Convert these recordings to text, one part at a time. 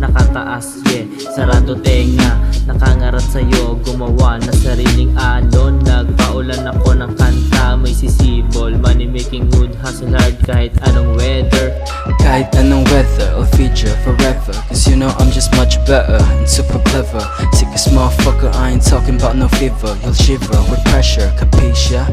nakataas, yeah, sarado tenga. Nakangarap sa'yo, gumawa na sariling alon. Nagpaulan ako ng kanta, may sisibol. Money making good, hustle hard kahit anong weather. Kahit anong weather, I'll feed you forever. Cause you know I'm just much better and super clever. Sickest motherfucker, I ain't talking about no fever. You'll shiver with pressure, capiche, yeah?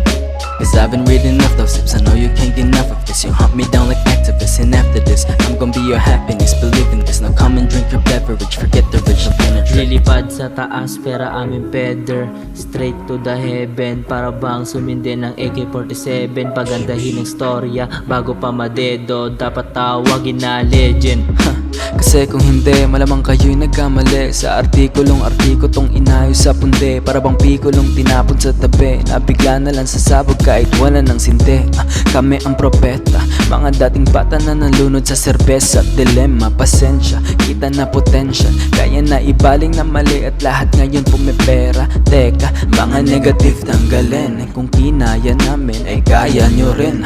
Cause I've been reading enough those tips, I know you can't get enough of this. You hunt me down like activists, and after this I'm gonna be your happiness, believe in this. Now come and drink your beverage, forget the rich, I'll penetrate. Lilipad sa taas, pera aming peder. Straight to the heaven, para bang sumindi ng AK-47. Pagandahin ng storya, bago pa madedo. Dapat tawagin na legend. Kasi kung hindi, malamang kayo'y nagkamali. Sa artikulong tong inayos sa punde. Para bang pikulong tinapon sa tabi. Nabigla na lang sa sabog kahit wala ng sinte. Kami ang propeta, mga dating bata na nalunod sa serbesa. Dilema, pasensya, kita na potential. Kaya na ibaling na mali at lahat ngayon pumipera. Teka, mga negative tanggalin. Kung kinaya namin ay kaya nyo rin.